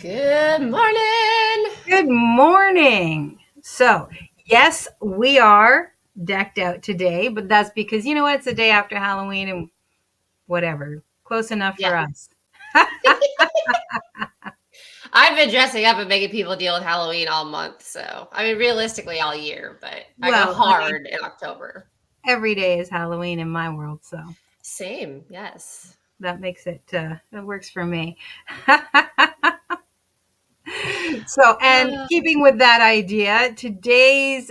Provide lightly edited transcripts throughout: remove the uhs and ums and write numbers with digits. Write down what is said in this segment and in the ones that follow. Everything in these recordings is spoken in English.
Good morning. Good morning. So, yes, we are decked out today, but that's because you know what? It's the day after Halloween and whatever. Close enough Yeah, for us. I've been dressing up and making people deal with Halloween all month. So, I mean, realistically, all year, but I go Well, I mean, hard in October. every day is Halloween in my world, so Same, yes. that makes it works for me. So, and keeping with that idea, today's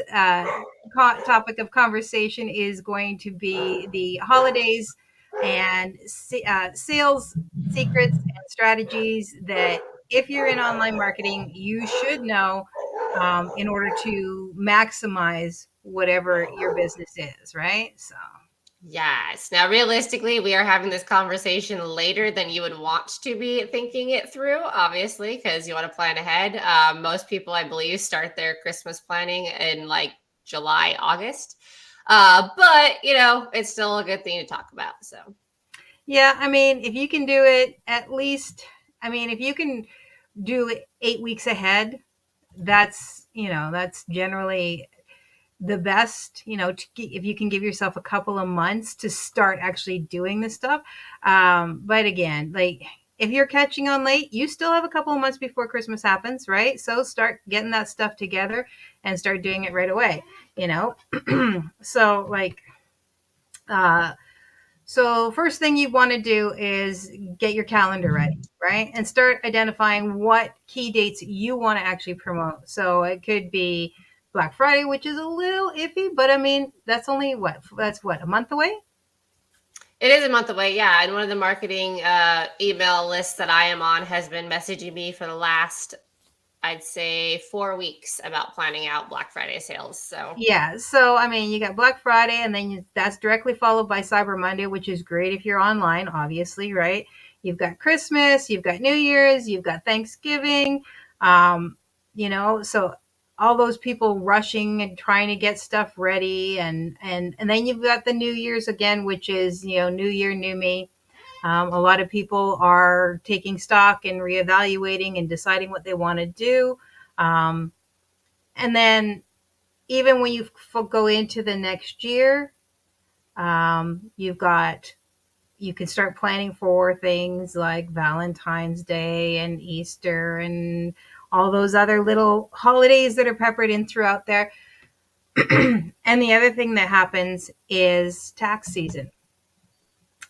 topic of conversation is going to be the holidays and sales secrets and strategies that, if you're in online marketing, you should know in order to maximize whatever your business is, right? So, Yes. Now, realistically, we are having this conversation later than you would want to be thinking it through, obviously, because you want to plan ahead. Most people, I believe, start their Christmas planning in like July, August. But, it's still a good thing to talk about. So, yeah, I mean, if you can do it at least, I mean, if you can do it 8 weeks ahead, that's generally the best, if you can give yourself a couple of months to start actually doing this stuff. But again, like, if you're catching on late, you still have a couple of months before Christmas happens, right? So start getting that stuff together and start doing it right away, you know? So like, uh, so first thing you want to do is get your calendar ready, right? And start identifying what key dates you want to actually promote. So it could be Black Friday, which is a little iffy, but I mean, that's what, a month away? it is a month away, yeah. And one of the marketing email lists that I am on has been messaging me for the last, I'd say, 4 weeks about planning out Black Friday sales. So, Yeah. So, I mean, you got Black Friday, and then that's directly followed by Cyber Monday, which is great if you're online, obviously, right? You've got Christmas, you've got New Year's, you've got Thanksgiving. Um, so all those people rushing and trying to get stuff ready, and then you've got the New Year's again, which is New Year, new me. A lot of people are taking stock and reevaluating and deciding what they want to do. Um, and then even when you go into the next year, you've got you can start planning for things like Valentine's Day and Easter and all those other little holidays that are peppered in throughout there. And the other thing that happens is tax season.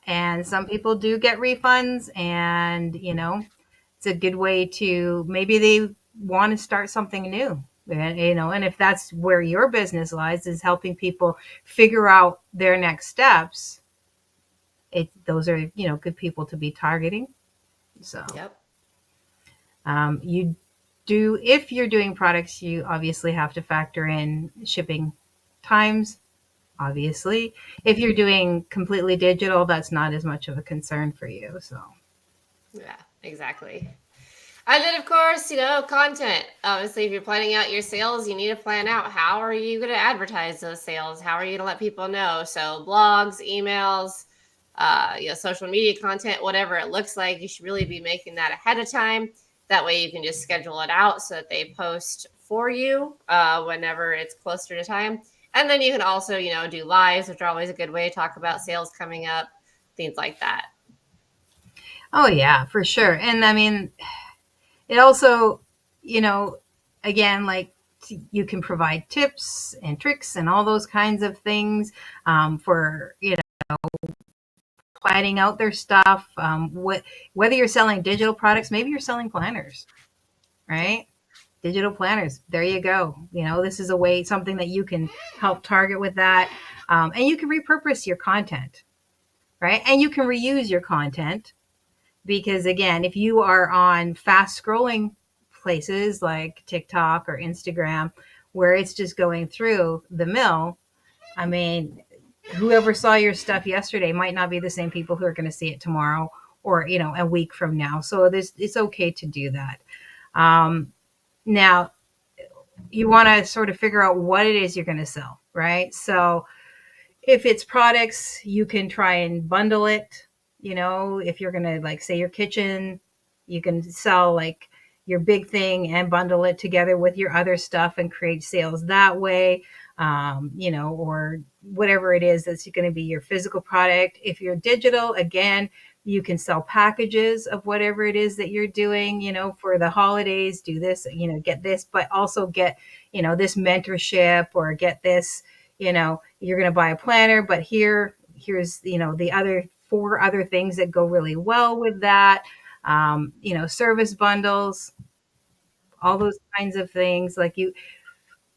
And some people do get refunds, and it's a good way to, maybe they want to start something new. And if that's where your business lies, is helping people figure out their next steps, those are good people to be targeting. So yep. you do, if you're doing products, you obviously have to factor in shipping times. Obviously, if you're doing completely digital, that's not as much of a concern for you. So Yeah, exactly. And then, of course, content. Obviously, if you're planning out your sales, you need to plan out how are you going to advertise those sales? How are you going to let people know? So, blogs, emails, social media content, whatever it looks like, you should really be making that ahead of time. That way, you can just schedule it out so that they post for you whenever it's closer to time. And then you can also, do lives, which are always a good way to talk about sales coming up, things like that. oh yeah, for sure. And I mean, it also, you know, again, like, you can provide tips and tricks and all those kinds of things for planning out their stuff. Whether you're selling digital products, maybe you're selling planners, Yeah. right? Digital planners. There you go. This is a way, something that you can help target with that, and you can repurpose your content, right? And you can reuse your content. Because again, if you are on fast scrolling places like TikTok or Instagram, where it's just going through the mill, I mean, whoever saw your stuff yesterday might not be the same people who are going to see it tomorrow, or a week from now. So it's okay to do that. Now, you want to sort of figure out what it is you're going to sell, right? So if it's products, you can try and bundle it. If you're going to, like, say, your kitchen, you can sell, like, your big thing and bundle it together with your other stuff and create sales that way. Or whatever it is that's going to be your physical product. If you're digital, again, you can sell packages of whatever it is that you're doing, for the holidays, do this, get this, but also get, this mentorship, or get this, you're going to buy a planner, but here's, the other 4 other things that go really well with that. Service bundles, all those kinds of things. Like, you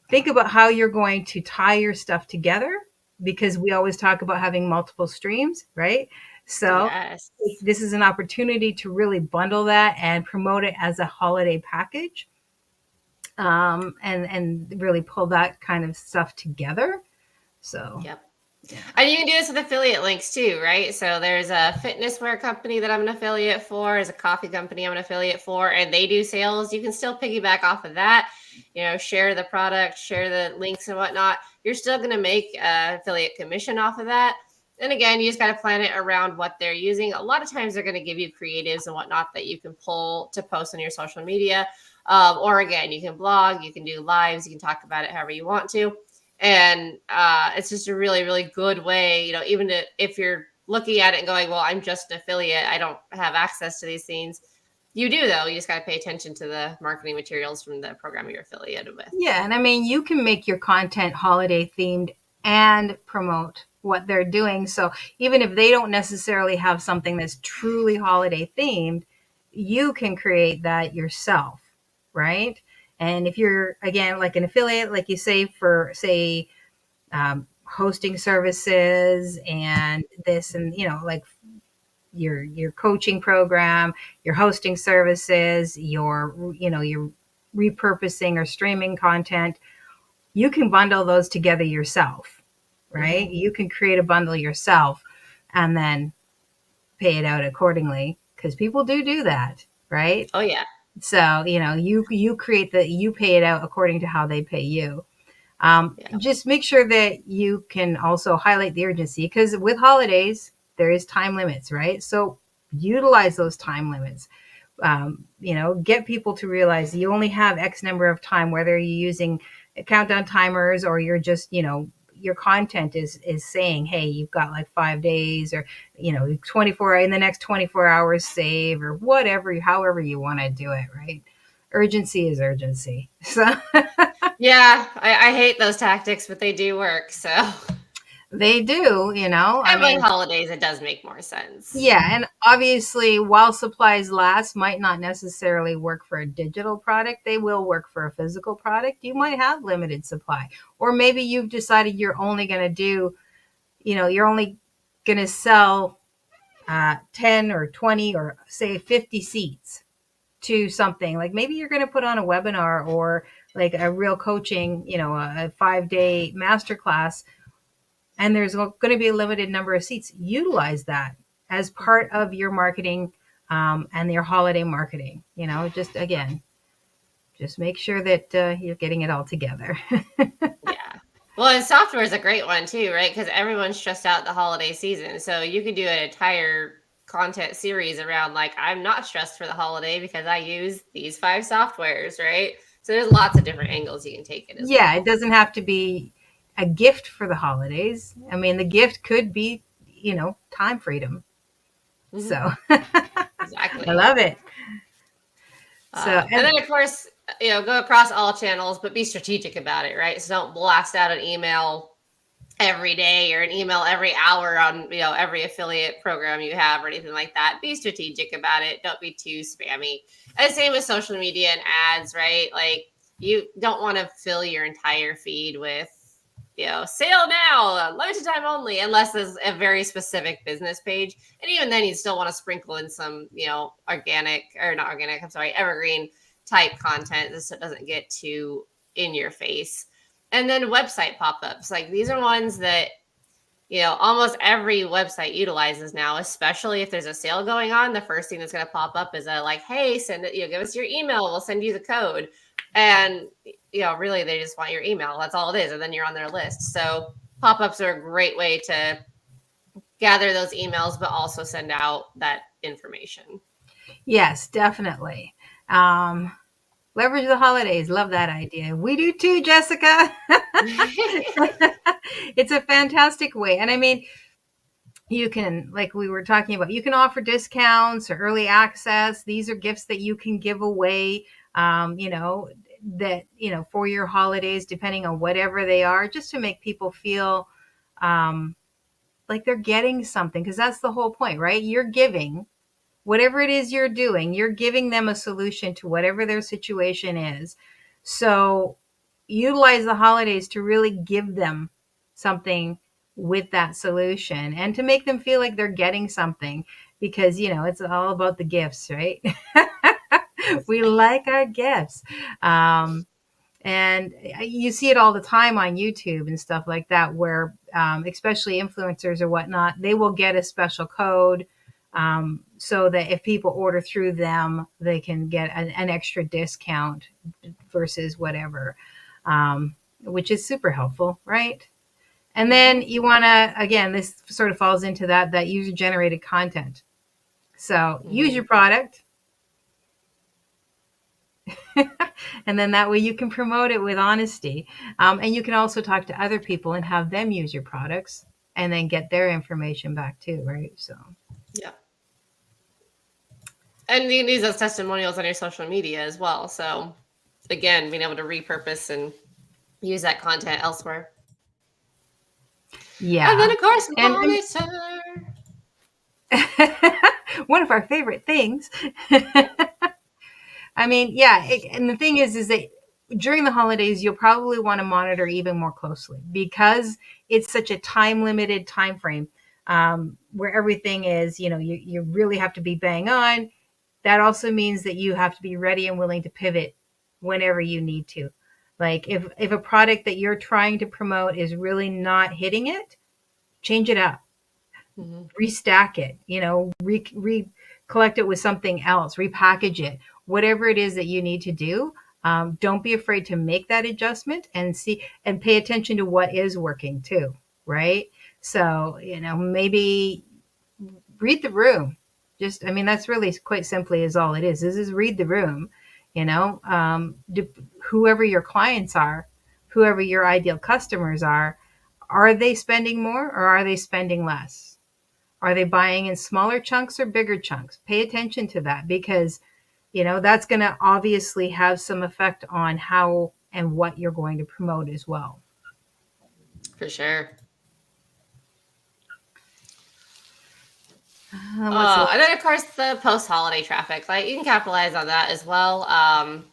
think about how you're going to tie your stuff together, because we always talk about having multiple streams, right? So Yes. this is an opportunity to really bundle that and promote it as a holiday package, and really pull that kind of stuff together. So, Yep. yeah. And you can do this with affiliate links too, right? So there's a fitness wear company that I'm an affiliate for, there's a coffee company I'm an affiliate for, and they do sales. You can still piggyback off of that, share the product, share the links and whatnot. You're still going to make affiliate commission off of that. And again, you just got to plan it around what they're using. A lot of times they're going to give you creatives and whatnot that you can pull to post on your social media. Or again, you can blog, you can do lives, you can talk about it however you want to. And it's just a really, really good way, even if you're looking at it and going, well, I'm just an affiliate, I don't have access to these things. You do, though. You just got to pay attention to the marketing materials from the program you're affiliated with. Yeah, and I mean, you can make your content holiday themed and promote what they're doing. So even if they don't necessarily have something that's truly holiday themed, you can create that yourself, right? And if you're, again, like an affiliate, like you say, for, say, hosting services and this, and like your coaching program, your hosting services, your repurposing or streaming content, you can bundle those together yourself, right? Mm-hmm. You can create a bundle yourself and then pay it out accordingly, because people do that, right? Oh, yeah. So, you pay it out according to how they pay you. Yeah. Just make sure that you can also highlight the urgency, because with holidays, there is time limits, right? So utilize those time limits. Get people to realize you only have X number of time, whether you're using countdown timers or you're just, your content is saying, hey, you've got like 5 days, or 24 in the next 24 hours, save, or whatever, however you want to do it, right? Urgency is urgency. So Yeah. I hate those tactics, but they do work. So, they do, I and with mean, holidays, it does make more sense. yeah, and obviously, while supplies last might not necessarily work for a digital product, they will work for a physical product. You might have limited supply, or maybe you've decided you're only going to do, you're only going to sell 10 or 20 or say 50 seats to something. Like, maybe you're going to put on a webinar, or like a real coaching, a 5-day masterclass, and there's going to be a limited number of seats. Utilize that as part of your marketing, and your holiday marketing. Just make sure that you're getting it all together. Yeah. Well, and software is a great one too, right? Because everyone's stressed out the holiday season. So you could do an entire content series around, like, I'm not stressed for the holiday because I use these 5 softwares, right? So there's lots of different angles you can take it as Yeah, it well. doesn't have to be a gift for the holidays. I mean, the gift could be, time freedom. Hmm. So I Exactly. love it. So, And and then, of course, go across all channels, but be strategic about it, right? So don't blast out an email every day or an email every hour on every affiliate program you have or anything like that. Be strategic about it. Don't be too spammy. And same with social media and ads, right? Like, you don't want to fill your entire feed with sale now, limited time only, unless there's a very specific business page. And even then, you still want to sprinkle in some organic, or not organic, I'm sorry, evergreen type content, so it doesn't get too in your face. And then website pop-ups, like, these are ones that almost every website utilizes now, especially if there's a sale going on. The first thing that's going to pop up is a, like, hey, send it, give us your email, we'll send you the code. And really, they just want your email, that's all it is, and then you're on their list. So pop-ups are a great way to gather those emails, but also send out that information. yes, definitely. Leverage the holidays. Love that idea. We do too, Jessica. It's a fantastic way. And I mean, you can, like we were talking about, you can offer discounts or early access. These are gifts that you can give away, you know, that, you know, for your holidays, depending on whatever they are, just to make people feel um, like they're getting something. Because that's the whole point, right? You're giving whatever it is you're doing, you're giving them a solution to whatever their situation is. So utilize the holidays to really give them something with that solution and to make them feel like they're getting something, because, you know, it's all about the gifts, right? We like our gifts. Um, and you see it all the time on YouTube and stuff like that, where especially influencers or whatnot, they will get a special code, so that if people order through them, they can get an extra discount versus whatever, which is super helpful, right? And then Mhm. you want to, again, this sort of falls into that user generated content. So use your Mhm. product, and then that way you can promote it with honesty. And you can also talk to other people and have them use your products and then get their information back too, right? So, Yeah. And you can use those testimonials on your social media as well. So again, being able to repurpose and use that content elsewhere. And then yeah. of course And monitor. one of our favorite things. I mean, yeah. And the thing is that during the holidays, you'll probably want to monitor even more closely because it's such a time limited time frame, where everything is, you know, you really have to be bang on. That also means that you have to be ready and willing to pivot whenever you need to. Like if a product that you're trying to promote is really not hitting it, change it up, Mhm. restack it, you know, collect it with something else, repackage it, whatever it is that you need to do. Don't be afraid to make that adjustment and see and pay attention to what is working too, right? So, you know, maybe read the room. Just, I mean, that's really quite simply is all it is. This is read the room, you know, whoever your clients are, whoever your ideal customers are they spending more or are they spending less? Are they buying in smaller chunks or bigger chunks? Pay attention to that because, you know, that's going to obviously have some effect on how and what you're going to promote as well. For sure. What's the And then last? of course the post-holiday traffic, like you can capitalize on that as well.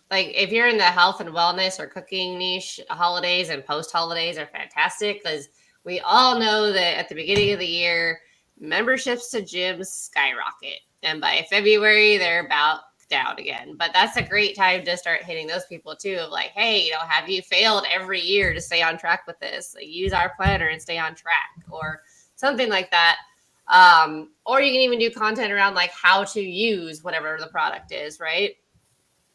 Like if you're in the health and wellness or cooking niche, holidays and post-holidays are fantastic because we all know that at the beginning of the year, memberships to gyms skyrocket, and by February they're about down again. But that's a great time to start hitting those people too. Of like, hey, you know, have you failed every year to stay on track with this? Like, use our planner and stay on track, or something like that. Or you can even do content around like how to use whatever the product is, right?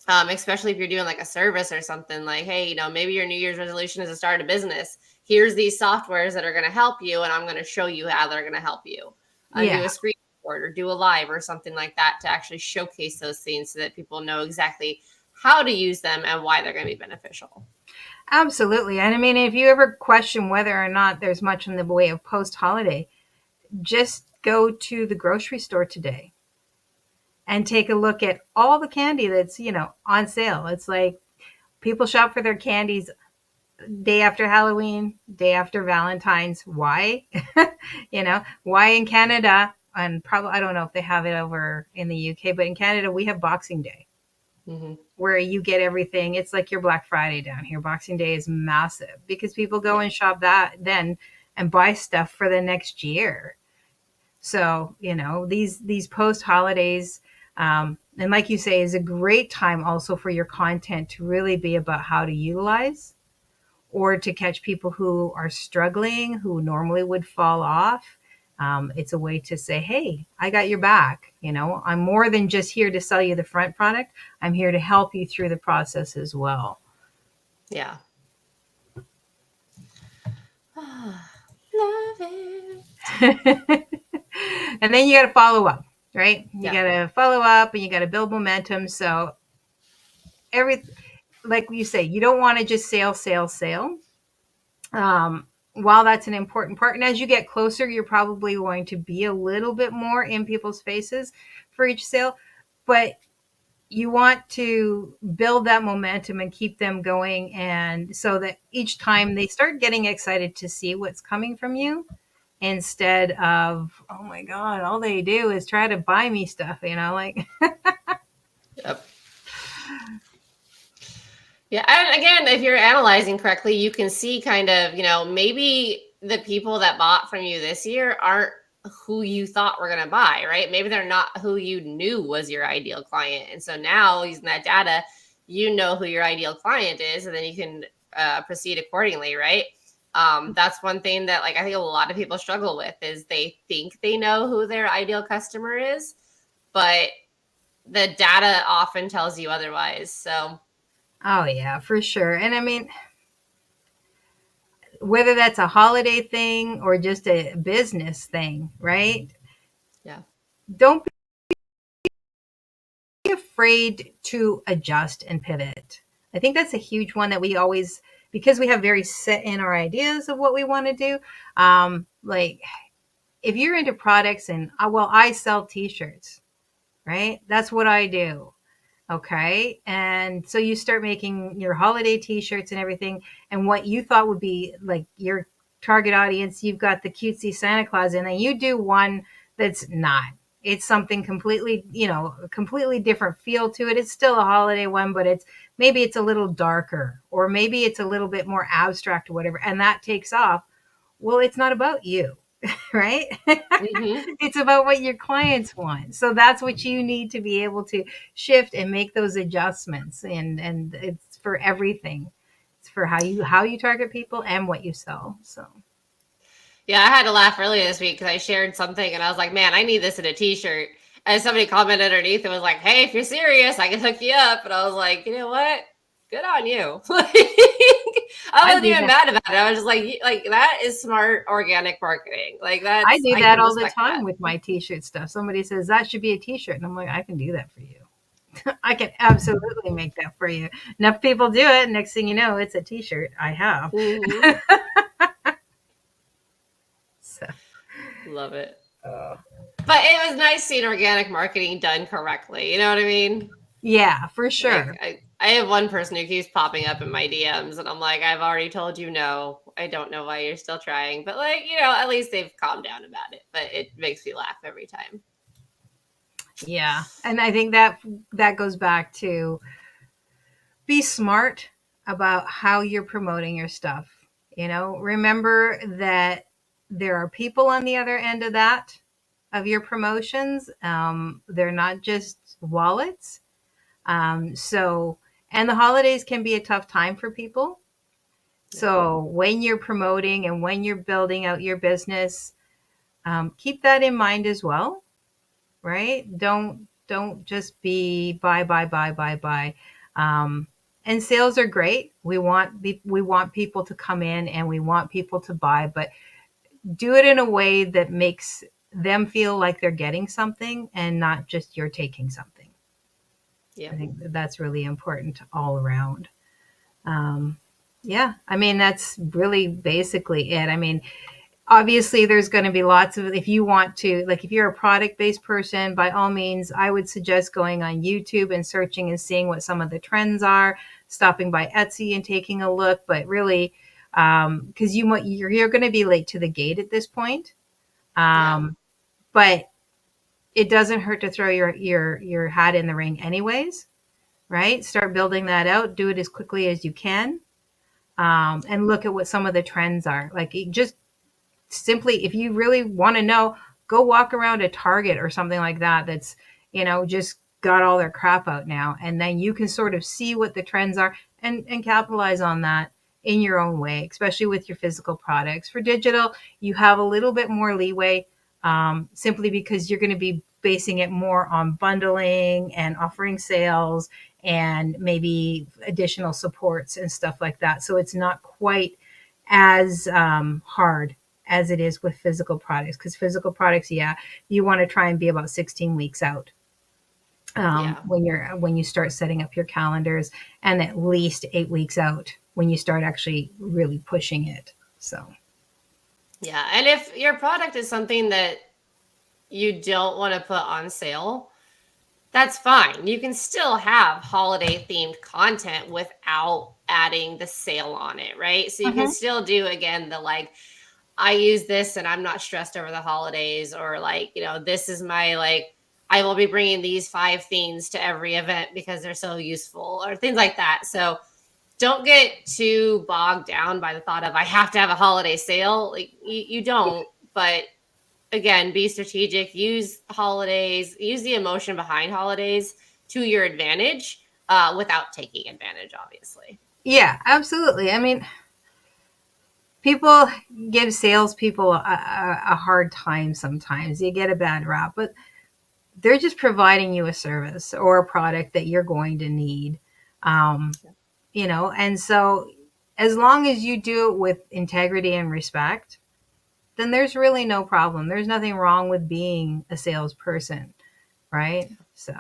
Especially if you're doing like a service or something, like, hey, you know, maybe your New Year's resolution is to start a business. Here's these softwares that are going to help you, and I'm going to show you how they're going to help you. And do Yeah, a screen record or do a live or something like that to actually showcase those things so that people know exactly how to use them and why they're going to be beneficial. absolutely. And I mean, if you ever question whether or not there's much in the way of post holiday, just go to the grocery store today and take a look at all the candy that's, you know, on sale. It's like people shop for their candies day after Halloween, day after Valentine's. Why? You know, why in Canada? And probably, I don't know if they have it over in the UK, but in Canada, we have Boxing Day Mm-hmm. where you get everything. It's like your Black Friday down here. Boxing Day is massive because people go Yeah. and shop that then and buy stuff for the next year. So, you know, these post holidays, and like you say, is a great time also for your content to really be about how to utilize or to catch people who are struggling, who normally would fall off. It's a way to say, hey, I got your back. You know, I'm more than just here to sell you the front product. I'm here to help you through the process as well. Yeah. Love it. And then you got to follow up, right? You Yeah. got to follow up and you got to build momentum. So every like you say, you don't want to just sale. While that's an important part, and as you get closer, you're probably going to be a little bit more in people's faces for each sale, but you want to build that momentum and keep them going, and so that each time they start getting excited to see what's coming from you instead of, oh my god, all they do is try to buy me stuff, like. Yep. Yeah, and again, if you're analyzing correctly, you can see kind of, maybe the people that bought from you this year aren't who you thought were going to buy, right? Maybe they're not who you knew was your ideal client. And so now using that data, you know who your ideal client is, and then you can proceed accordingly, right? That's one thing that like I think a lot of people struggle with is they think they know who their ideal customer is, but the data often tells you otherwise. So Oh yeah, for sure. And I mean, whether that's a holiday thing or just a business thing, right? yeah. Don't be afraid to adjust and pivot. I think that's a huge one that we always, because we have very set in our ideas of what we want to do. Like if you're into products and well, I sell t-shirts, right? That's what I do. Okay. And so you start making your holiday t-shirts and everything. And what you thought would be like your target audience, you've got the cutesy Santa Claus, and then you do one that's not. It's something completely, a completely different feel to it. It's still a holiday one, but maybe it's a little darker, or maybe it's a little bit more abstract or whatever. And that takes off. Well, it's not about you, right? Mm-hmm. It's about what your clients want. So that's what you need to be able to shift and make those adjustments. And it's for everything. It's for how you target people and what you sell. So Yeah, I had to laugh earlier this week because I shared something and I was like, man, I need this in a t-shirt. And somebody commented underneath and was like, hey, if you're serious, I can hook you up. And I was like, you know what? Good on you. I I wasn't do even that. mad about it. I was just like that is smart organic marketing. Like I that's do I that can all the respect time that. with my t-shirt stuff. Somebody says that should be a t-shirt, and I'm like, I can do that for you. I can absolutely make that for you. Enough people do it. Next thing you know, it's a t-shirt I have. Mm-hmm. So, Love it. uh, But it was nice seeing organic marketing done correctly. You know what I mean? yeah, for Like sure. I have one person who keeps popping up in my DMs and I'm like, I've already told you no. I don't know why you're still trying. But like, at least they've calmed down about it. But it makes me laugh every time. Yeah, and I think that goes back to be smart about how you're promoting your stuff. Remember that there are people on the other end of that, of your promotions. They're not just wallets. So, and the holidays can be a tough time for people. Yeah. So when you're promoting and when you're building out your business, keep that in mind as well, right? Don't just be buy. Um, and sales are great. We want people to come in and we want people to buy, but do it in a way that makes them feel like they're getting something and not just you're taking something. I Yep. think that's really important all around. Um, yeah, I mean that's really basically it. I mean, obviously there's going to be lots of, if you want to, like if you're a product based person, by all means I would suggest going on YouTube and searching and seeing what some of the trends are, stopping by Etsy and taking a look. But really, because you're going to be late to the gate at this point. Yeah. But it doesn't hurt to throw your hat in the ring anyways, right? Start building that out, do it as quickly as you can. And look at what some of the trends are. Like just simply, if you really want to know, go walk around a Target or something like that that's just got all their crap out now, and then you can sort of see what the trends are and capitalize on that in your own way, especially with your physical products. For digital, you have a little bit more leeway, simply because you're going to be basing it more on bundling and offering sales and maybe additional supports and stuff like that, so it's not quite as hard as it is with physical products, because physical products, yeah, you want to try and be about 16 weeks out. Yeah. when you start setting up your calendars, and at least 8 weeks out when you start actually really pushing it. So Yeah. And if your product is something that you don't want to put on sale, that's fine. You can still have holiday themed content without adding the sale on it, right? So you can Mhm. still do, again, the like, I use this and I'm not stressed over the holidays, or like, this is my like, I will be bringing these 5 things to every event because they're so useful, or things like that. So don't get too bogged down by the thought of I have to have a holiday sale. Like you don't, but again, be strategic, use holidays, use the emotion behind holidays to your advantage, without taking advantage, obviously. Yeah, absolutely. I mean, people give salespeople a hard time sometimes. You get a bad rap, but they're just providing you a service or a product that you're going to need. Um, and so as long as you do it with integrity and respect, then there's really no problem. There's nothing wrong with being a salesperson, right? So,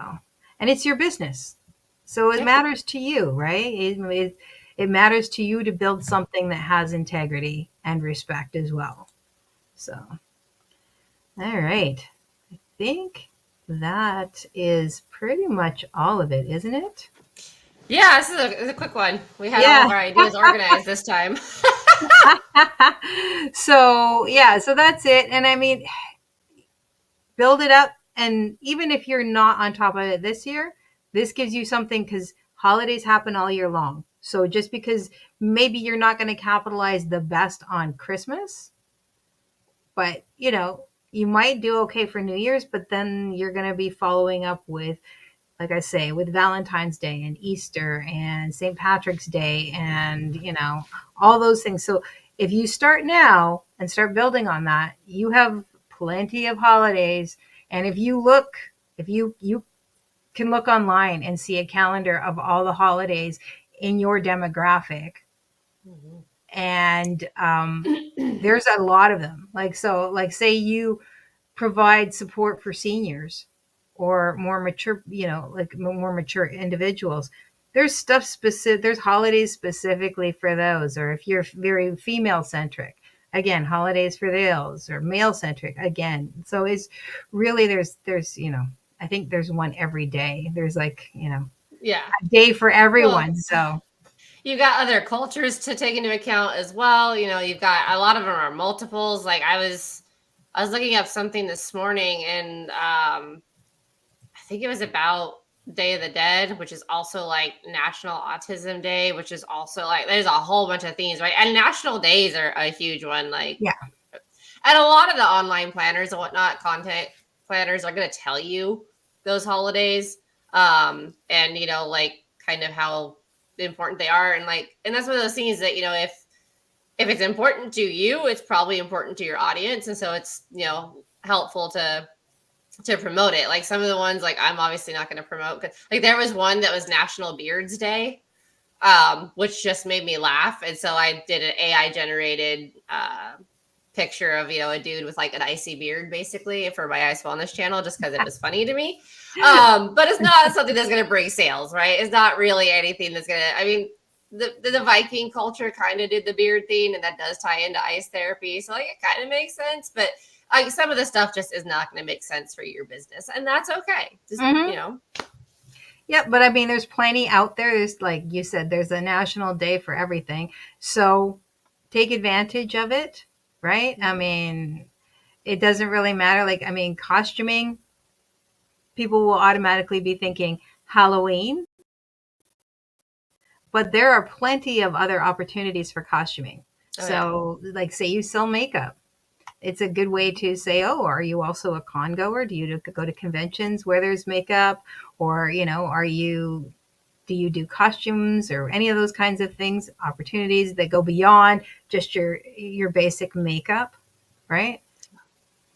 and it's your business. So it Yeah. matters to you, right? It matters to you to build something that has integrity and respect as well. So, all right. I think that is pretty much all of it, isn't it? Yeah, this is a quick one. We had all Yeah. of our ideas organized this time. So, yeah, so that's it. And I mean, build it up. And even if you're not on top of it this year, this gives you something because holidays happen all year long. So just because maybe you're not going to capitalize the best on Christmas, but you might do okay for New Year's, but then you're going to be following up with, like I say, with Valentine's Day and Easter and St. Patrick's Day and, all those things. So if you start now and start building on that, you have plenty of holidays. And if you can look online and see a calendar of all the holidays in your demographic, Mhm. and there's a lot of them. Like say you provide support for seniors or more mature, like more mature individuals. There's stuff specific, there's holidays specifically for those. Or if you're very female centric, again, holidays for those, or male centric again. So it's really, there's, I think there's one every day. There's like, Yeah. a day for Well, everyone. So, you've got other cultures to take into account as well. You've got a lot of them are multiples. Like I was looking up something this morning, and I think it was about Day of the Dead, which is also like National Autism Day, which is also like there's a whole bunch of themes, right? And national days are a huge one. Like, yeah. and a lot of the online planners and whatnot, content planners are going to tell you those holidays, and like kind of how important they are, and like, and that's one of those things that if it's important to you, it's probably important to your audience, and so it's helpful to promote it. Like some of the ones, like I'm obviously not going to promote. Like there was one that was National Beards Day, which just made me laugh, and so I did an AI generated picture of a dude with like an icy beard, basically, for my Ice Wellness channel, just because it was funny to me. But it's not something that's going to bring sales, right? It's not really anything that's going to. I mean, the Viking culture kind of did the beard thing, and that does tie into ice therapy, so like it kind of makes sense, but like some of the stuff just is not going to make sense for your business, and that's okay. Just Hmm. Yep, but I mean, there's plenty out there. There's, like you said, there's a national day for everything. So take advantage of it, right? I mean, it doesn't really matter. Like, I mean, costuming, people will automatically be thinking Halloween, but there are plenty of other opportunities for costuming. Oh yeah. So, like, say you sell makeup, it's a good way to say, oh, are you also a con goer? Do you go to conventions where there's makeup? Or, do you do costumes or any of those kinds of things, opportunities that go beyond just your basic makeup, right?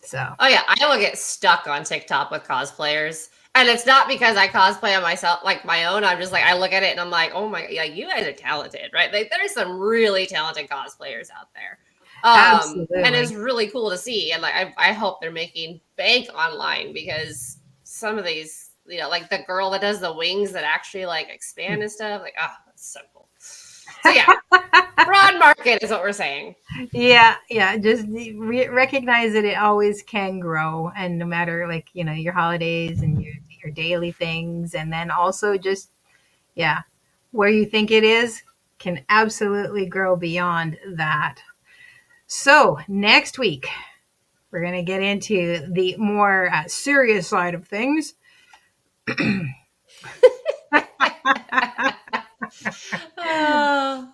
So, Oh yeah, I will get stuck on TikTok with cosplayers. And it's not because I cosplay on myself, like my own. I'm just like, I look at it and I'm like, oh my, yeah, you guys are talented, right? Like there's some really talented cosplayers out there. And it's absolutely. really cool to see. And like, I hope they're making bank online, because some of these like the girl that does the wings that actually like expand and stuff. Like, oh, that's so cool. So yeah, broad market is what we're saying. Yeah, yeah. Just recognize that it always can grow, and no matter like your holidays and your daily things, and then also just yeah, where you think it is can absolutely grow beyond that. So next week we're gonna get into the more serious side of things. Oh,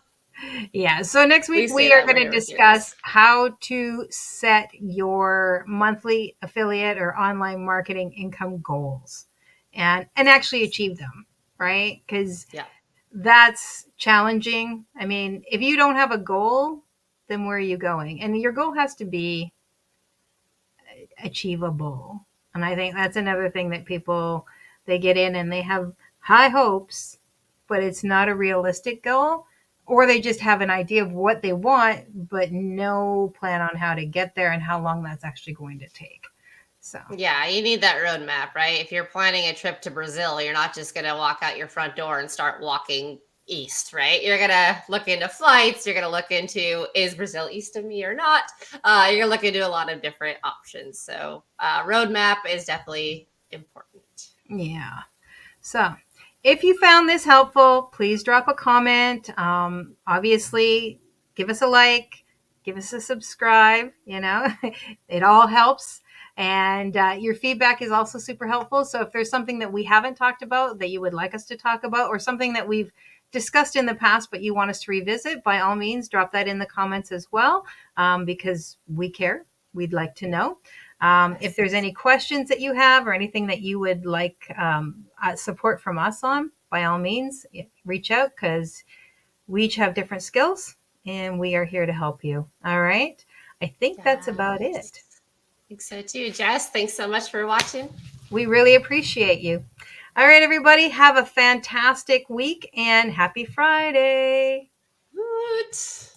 Yeah. So next week we say we are that going when to we're serious. discuss how to set your monthly affiliate or online marketing income goals and actually achieve them, right? Because Yeah. that's challenging. I mean, if you don't have a goal, then where are you going? And your goal has to be achievable. And I think that's another thing that people they get in and they have high hopes, but it's not a realistic goal, or they just have an idea of what they want but no plan on how to get there and how long that's actually going to take. So, Yeah, you need that roadmap, right? If you're planning a trip to Brazil, you're not just going to walk out your front door and start walking east, right? You're going to look into flights. You're going to look into, is Brazil east of me or not? You're going to look into a lot of different options. So, roadmap is definitely important. yeah. So, if you found this helpful, please drop a comment. Obviously, give us a like, give us a subscribe. It all helps. And your feedback is also super helpful. So, if there's something that we haven't talked about that you would like us to talk about, or something that we've discussed in the past but you want us to revisit, by all means, drop that in the comments as well, because we care. We'd like to know. If Yes. there's any questions that you have or anything that you would like support from us on, by all means, reach out, because we each have different skills and we are here to help you. All right. I think that's about Yes. it. I think so too. Jess, thanks so much for watching. We really appreciate you. All right, everybody, have a fantastic week and happy Friday. Woot.